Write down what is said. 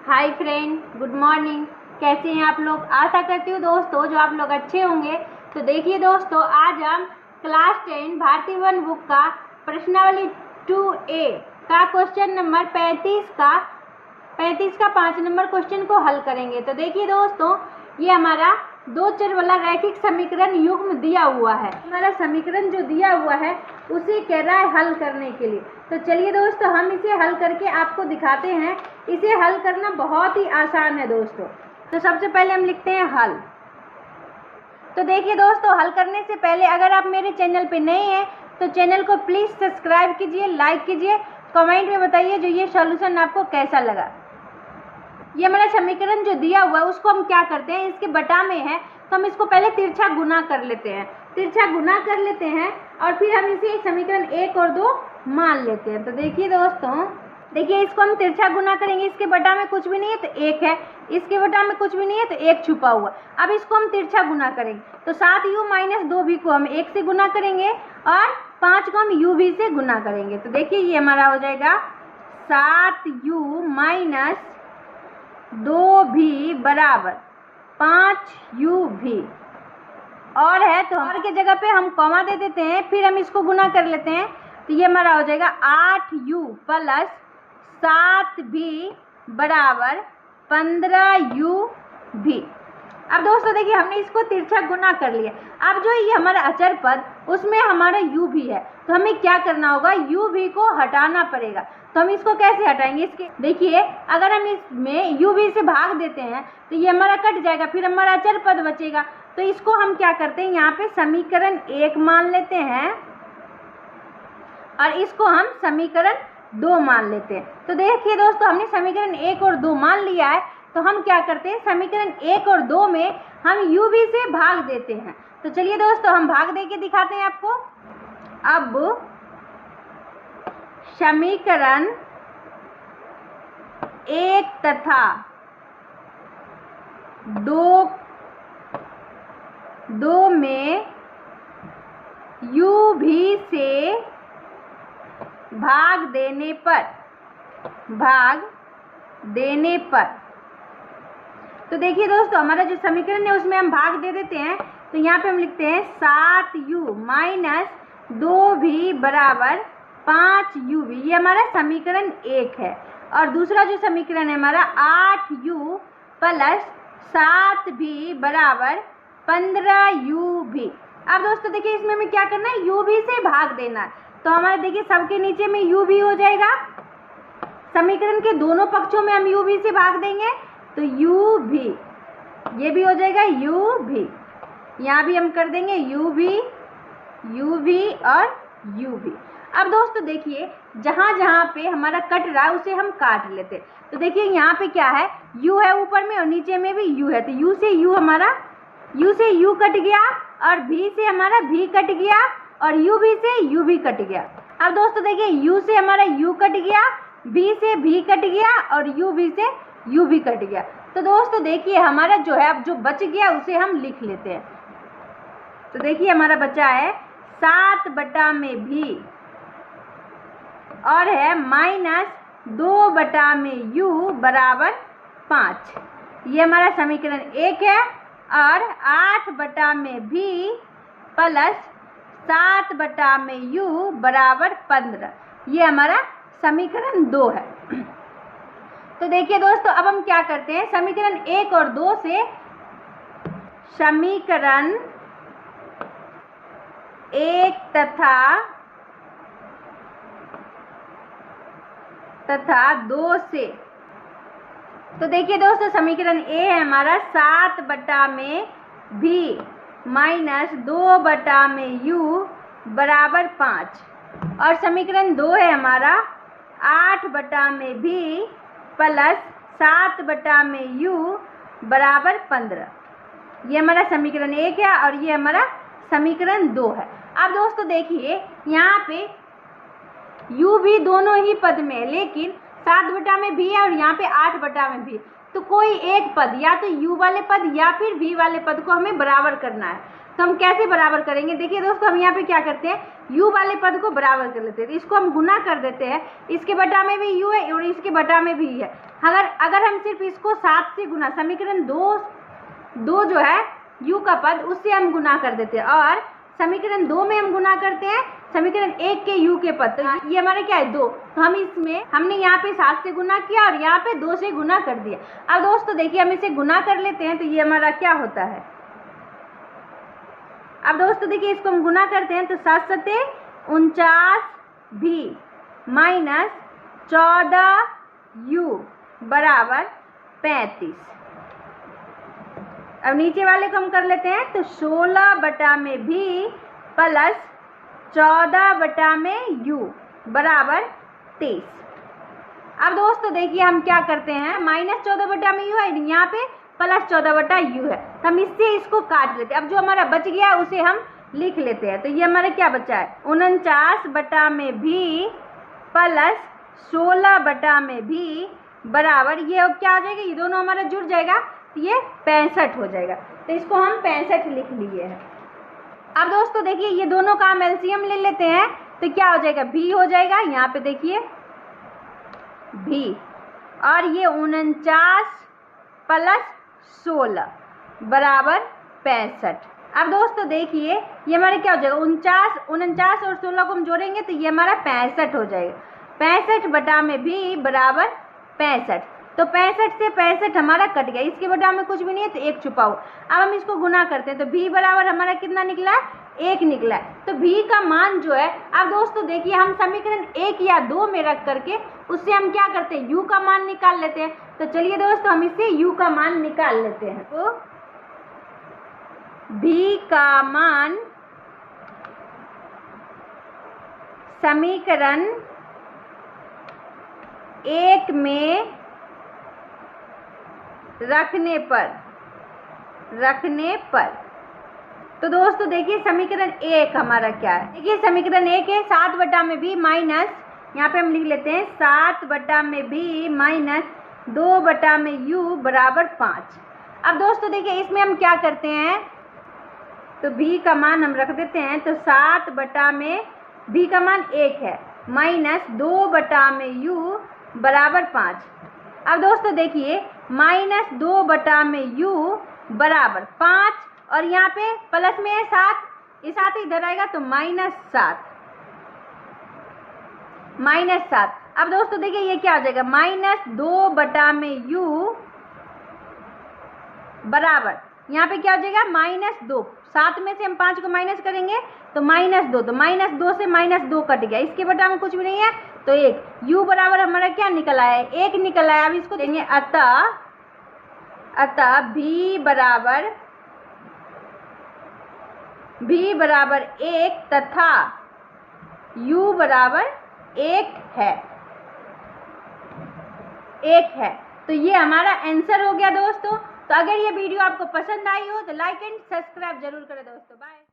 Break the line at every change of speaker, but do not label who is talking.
Hi friend, good morning. कैसे हैं आप लोग? आशा करती हूँ दोस्तों जो आप लोग अच्छे होंगे। तो देखिए दोस्तों, आज हम क्लास 10 भारतीय वन बुक का प्रश्नावली 2A का क्वेश्चन नंबर 35 का 5 नंबर क्वेश्चन को हल करेंगे। तो देखिए दोस्तों, ये हमारा दो चर वाला रैखिक समीकरण युग्म दिया हुआ है। हमारा समीकरण जो दिया हुआ है उसे कह रहा है हल करने के लिए। तो चलिए दोस्तों, हम इसे हल करके आपको दिखाते हैं। इसे हल करना बहुत ही आसान है दोस्तों। तो सबसे पहले हम लिखते हैं हल। तो देखिए दोस्तों, हल करने से पहले अगर आप मेरे चैनल पे नए हैं तो चैनल को प्लीज़ सब्सक्राइब कीजिए, लाइक कीजिए, कमेंट में बताइए जो ये सॉल्यूशन आपको कैसा लगा। ये हमारा समीकरण जो दिया हुआ है उसको हम क्या करते हैं, इसके बटा में है तो हम इसको पहले तिरछा गुना कर लेते हैं। तिरछा गुना कर लेते हैं और फिर हम इसे समीकरण 1 और 2 मान लेते हैं। तो देखिए दोस्तों, देखिए इसको हम तिरछा गुना करेंगे। इसके बटा में कुछ भी नहीं है तो 1 है, इसके बटा में कुछ भी नहीं है तो 1 छुपा हुआ। अब इसको हम तिरछा गुना करेंगे तो 7u-2v को हम 1 से गुना करेंगे और 5 को हम uv से गुना करेंगे। तो देखिए ये हमारा हो जाएगा 7u-2v बराबर 5uv। और है तो और के जगह पे हम कॉमा दे देते हैं, फिर हम इसको गुना कर लेते हैं। तो ये हमारा हो जाएगा 8u प्लस 7v बराबर 15uv। अब दोस्तों देखिए, हमने इसको तिरछा गुना कर लिया। अब जो ये हमारा अचर पद उसमें हमारा u भी है, तो हमें क्या करना होगा, u v को हटाना पड़ेगा। तो हम इसको कैसे हटाएंगे, इसके देखिए अगर हम इसमें u v से भाग देते हैं तो ये हमारा कट जाएगा, फिर हमारा अचर पद बचेगा। तो इसको हम क्या करते हैं, यहाँ पे समीकरण 1 मान लेते हैं और इसको हम समीकरण 2 मान लेते हैं। तो देखिए दोस्तों, हमने समीकरण 1 और 2 मान लिया है। तो हम क्या करते हैं, समीकरण 1 और 2 में हम u v से भाग देते हैं। तो चलिए दोस्तों, हम भाग दे के दिखाते हैं आपको। अब समीकरण 1 तथा 2 में u v से भाग देने पर तो देखिए दोस्तों, हमारा जो समीकरण है उसमें हम भाग दे देते हैं। तो यहाँ पे हम लिखते हैं 7u-2v बराबर 5uv। ये हमारा समीकरण 1 है। और दूसरा जो समीकरण है हमारा 8u प्लस 7v बराबर 15uv। अब दोस्तों देखिए, इसमें हमें क्या करना है, u v से भाग देना है। तो हमारा देखिए सबके नीचे में u v हो जाएगा। समीकरण के दोनों पक्षों में हम u v से भाग देंगे तो u v, ये भी हो जाएगा u v। यहाँ भी हम कर देंगे u v और u v। अब दोस्तों देखिए, जहाँ जहाँ पे हमारा कट रहा है उसे हम काट लेते हैं। तो देखिए यहाँ पे क्या है, u है ऊपर में और नीचे में भी u है। तो u से u कट गया और v से हमारा v कट गया और u v से u v कट गया। अब दोस्तों देखिए, u से हमारा u कट गया, v से v कट गया और u v से u v कट गया। तो दोस्तों देखिए, हमारा जो है अब जो बच गया उसे हम लिख लेते हैं। तो देखिए हमारा बचा है 7/v और है -2/u बराबर 5। ये हमारा समीकरण 1 है। और 8/v प्लस 7/u बराबर 15, ये हमारा समीकरण 2 है। तो देखिए दोस्तों, अब हम क्या करते हैं, समीकरण 1 और 2 से समीकरण 1 तथा 2 से। तो देखिए दोस्तों, समीकरण ए है हमारा 7/v माइनस 2/u बराबर 5 और समीकरण 2 है हमारा 8/v प्लस 7/u बराबर 15। ये हमारा समीकरण 1 है और ये हमारा समीकरण 2 है। अब दोस्तों देखिए, यहाँ पे u भी दोनों ही पद में है, लेकिन 7/v है और यहाँ पे 8/v। तो कोई एक पद, या तो u वाले पद या फिर v वाले पद को हमें बराबर करना है। तो हम कैसे बराबर करेंगे? देखिए दोस्तों, हम यहाँ पे क्या करते हैं, u वाले पद को बराबर कर लेते हैं। इसको हम गुना कर देते हैं, इसके बटा में भी u है और इसके बटा में भी है। अगर हम सिर्फ इसको 7 से गुना, समीकरण 2 जो है u का पद, उससे हम गुना कर देते हैं, और समीकरण 2 में हम गुना करते हैं समीकरण 1 के u के पद। तो ये हमारे क्या है, 2। तो हमने यहाँ पे 7 से गुना किया और यहाँ पे 2 से गुना कर दिया। अब दोस्तों देखिए, हम इसे गुना कर लेते हैं तो ये हमारा क्या होता है। अब दोस्तों देखिए, इसको हम गुना करते हैं तो 7 सते 49 भी माइनस 14u बराबर 35। अब नीचे वाले को हम कर लेते हैं तो 16 बटा में भी प्लस 14 बटा में u बराबर 23। अब दोस्तों देखिए, हम क्या करते हैं, माइनस 14 बटा में u है, यहाँ पे प्लस 14 बटा u है, तो हम इससे इसको काट लेते हैं। अब जो हमारा बच गया उसे हम लिख लेते हैं। तो ये हमारा क्या बचा है, 49 बटा में भी प्लस 16 बटा में भी बराबर, ये क्या हो जाएगा, ये दोनों हमारा जुड़ जाएगा, तो ये 65 हो जाएगा। तो इसको हम 65 लिख लिए हैं। अब दोस्तों देखिए, ये दोनों का हम एलसीएम ले लेते हैं तो क्या हो जाएगा, भी हो जाएगा, यहाँ पे देखिए भी, और ये 49 प्लस 16 बराबर 65। अब दोस्तों देखिए, ये हमारे क्या हो जाएगा, 49 और 16 को हम जोड़ेंगे तो ये हमारा 65 हो जाएगा। 65 बटा में भी बराबर 65। तो 65 से 65 हमारा कट गया, इसके बटा में कुछ भी नहीं है तो 1 छुपा हुआ। अब हम इसको गुना करते हैं तो v बराबर हमारा कितना निकला है, 1 निकला है। तो v का मान जो है, अब दोस्तों देखिए, हम समीकरण 1 या 2 में रख करके उससे हम क्या करते हैं, u का मान निकाल लेते हैं। तो चलिए दोस्तों, हम इससे u का मान निकाल लेते हैं। तो v का मान समीकरण 1 में रखने पर तो दोस्तों देखिए, समीकरण 1 हमारा क्या है, देखिए समीकरण 1 है 7 बटा में भी माइनस, यहाँ पे हम लिख लेते हैं 7 बटा में भी माइनस 2 बटा में u बराबर 5। अब दोस्तों देखिए, इसमें हम क्या करते हैं, तो v का मान हम रख देते हैं, तो 7 बटा में v का मान 1 है माइनस 2 बटा में u बराबर 5। अब दोस्तों देखिए, माइनस 2 बटा में u बराबर 5, और यहाँ पे प्लस में है 7, ये 7 इधर आएगा तो -7। अब दोस्तों देखिए, ये क्या हो जाएगा, -2 बटा में u बराबर, यहाँ पे क्या हो जाएगा, -2। 7 में से हम 5 को माइनस करेंगे तो -2, तो -2 से -2 कट गया, इसके बटा में कुछ भी नहीं है तो 1। u बराबर हमारा क्या निकल आया है, 1 निकल आया। अब इसको देंगे, अतः v बराबर 1 तथा u बराबर 1 है। तो ये हमारा आंसर हो गया दोस्तों। तो अगर ये वीडियो आपको पसंद आई हो तो लाइक एंड सब्सक्राइब जरूर करें दोस्तों। बाय।